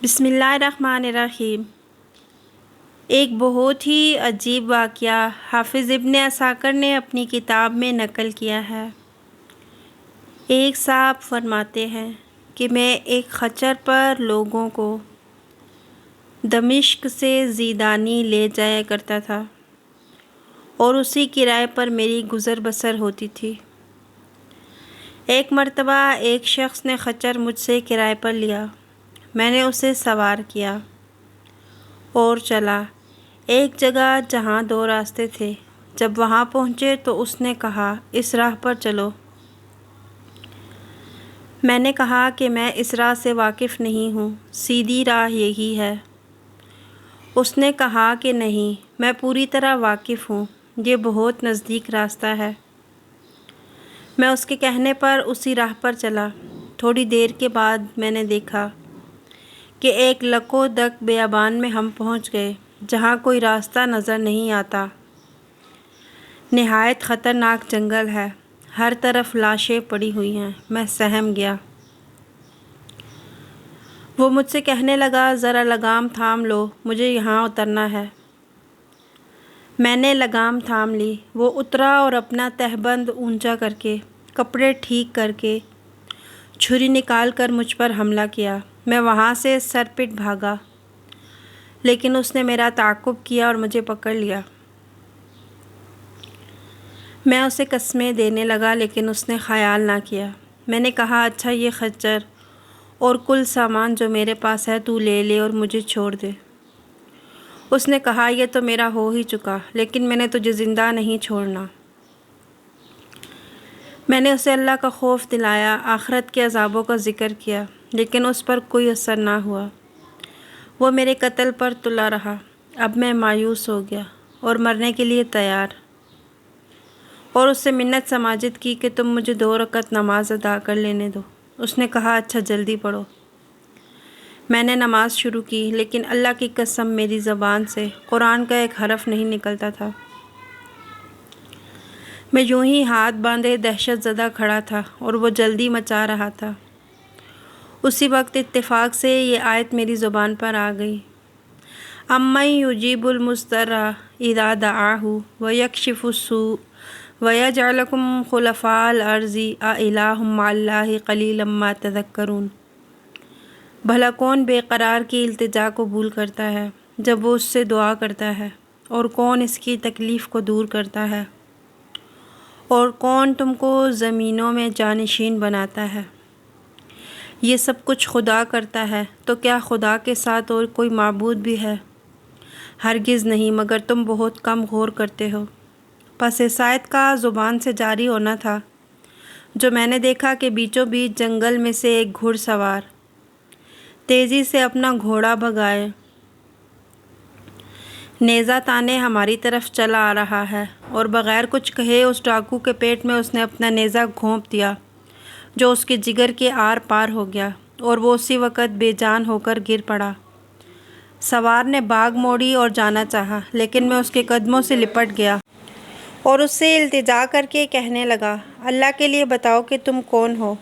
بسم اللہ الرحمن الرحیم۔ ایک بہت ہی عجیب واقعہ حافظ ابن عساکر نے اپنی کتاب میں نقل کیا ہے۔ ایک صاحب فرماتے ہیں کہ میں ایک خچر پر لوگوں کو دمشق سے زیدانی لے جایا کرتا تھا اور اسی کرائے پر میری گزر بسر ہوتی تھی۔ ایک مرتبہ ایک شخص نے خچر مجھ سے کرائے پر لیا۔ میں نے اسے سوار کیا اور چلا ایک جگہ جہاں دو راستے تھے۔ جب وہاں پہنچے تو اس نے کہا، اس راہ پر چلو۔ میں نے کہا کہ میں اس راہ سے واقف نہیں ہوں، سیدھی راہ یہی ہے۔ اس نے کہا کہ نہیں، میں پوری طرح واقف ہوں، یہ بہت نزدیک راستہ ہے۔ میں اس کے کہنے پر اسی راہ پر چلا۔ تھوڑی دیر کے بعد میں نے دیکھا کہ ایک لکو دک بیابان میں ہم پہنچ گئے جہاں کوئی راستہ نظر نہیں آتا۔ نہایت خطرناک جنگل ہے، ہر طرف لاشیں پڑی ہوئی ہیں۔ میں سہم گیا۔ وہ مجھ سے کہنے لگا، ذرا لگام تھام لو، مجھے یہاں اترنا ہے۔ میں نے لگام تھام لی۔ وہ اترا اور اپنا تہبند اونچا کر کے، کپڑے ٹھیک کر کے، چھری نکال کر مجھ پر حملہ کیا۔ میں وہاں سے سر پٹ بھاگا، لیکن اس نے میرا تعاقب کیا اور مجھے پکڑ لیا۔ میں اسے قسمیں دینے لگا لیکن اس نے خیال نہ کیا۔ میں نے کہا، اچھا یہ خچر اور کل سامان جو میرے پاس ہے تو لے لے اور مجھے چھوڑ دے۔ اس نے کہا، یہ تو میرا ہو ہی چکا، لیکن میں نے تجھے زندہ نہیں چھوڑنا۔ میں نے اسے اللہ کا خوف دلایا، آخرت کے عذابوں کا ذکر کیا، لیکن اس پر کوئی اثر نہ ہوا۔ وہ میرے قتل پر تلا رہا۔ اب میں مایوس ہو گیا اور مرنے کے لیے تیار، اور اس سے منت سماجت کی کہ تم مجھے 2 رکعت نماز ادا کر لینے دو۔ اس نے کہا، اچھا جلدی پڑھو۔ میں نے نماز شروع کی، لیکن اللہ کی قسم میری زبان سے قرآن کا ایک حرف نہیں نکلتا تھا۔ میں یوں ہی ہاتھ باندھے دہشت زدہ کھڑا تھا اور وہ جلدی مچا رہا تھا۔ اسی وقت اتفاق سے یہ آیت میری زبان پر آ گئی، اَمَّن یُجِیبُ الْمُضْطَرَّ اِذَا دَعَاهُ وَیَکْشِفُ السُّوءَ وَیَجْعَلُکُمْ خُلَفَاءَ الْأَرْضِ أَإِلَٰهٌ مَّعَ اللہِ قَلِیلًا مَّا تَذَکَّرُونَ۔ بھلا کون بے قرار کی التجا قبول کرتا ہے جب وہ اس سے دعا کرتا ہے، اور کون اس کی تکلیف کو دور کرتا ہے، اور کون تم کو زمینوں میں جانشین بناتا ہے؟ یہ سب کچھ خدا کرتا ہے، تو کیا خدا کے ساتھ اور کوئی معبود بھی ہے؟ ہرگز نہیں، مگر تم بہت کم غور کرتے ہو۔ پس اس آیت کا زبان سے جاری ہونا تھا جو میں نے دیکھا کہ بیچوں بیچ جنگل میں سے ایک گھڑ سوار تیزی سے اپنا گھوڑا بھگائے نیزہ تانے ہماری طرف چلا آ رہا ہے، اور بغیر کچھ کہے اس ڈاکو کے پیٹ میں اس نے اپنا نیزہ گھونپ دیا جو اس کے جگر کے آر پار ہو گیا، اور وہ اسی وقت بے جان ہو کر گر پڑا۔ سوار نے باگ موڑی اور جانا چاہا، لیکن میں اس کے قدموں سے لپٹ گیا اور اس سے التجا کر کے کہنے لگا، اللہ کے لیے بتاؤ کہ تم کون ہو؟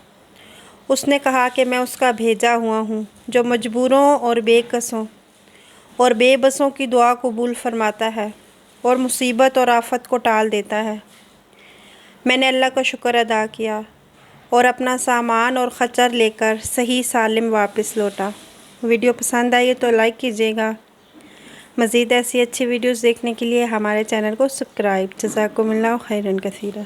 اس نے کہا کہ میں اس کا بھیجا ہوا ہوں جو مجبوروں اور بے کسوں اور بے بسوں کی دعا قبول فرماتا ہے اور مصیبت اور آفت کو ٹال دیتا ہے۔ میں نے اللہ کا شکر ادا کیا اور اپنا سامان اور خچر لے کر صحیح سالم واپس لوٹا۔ ویڈیو پسند آئی تو لائک کیجیے گا۔ مزید ایسی اچھی ویڈیوز دیکھنے کے لیے ہمارے چینل کو سبسکرائب۔ جزاکم اللہ خیرا کثیرا۔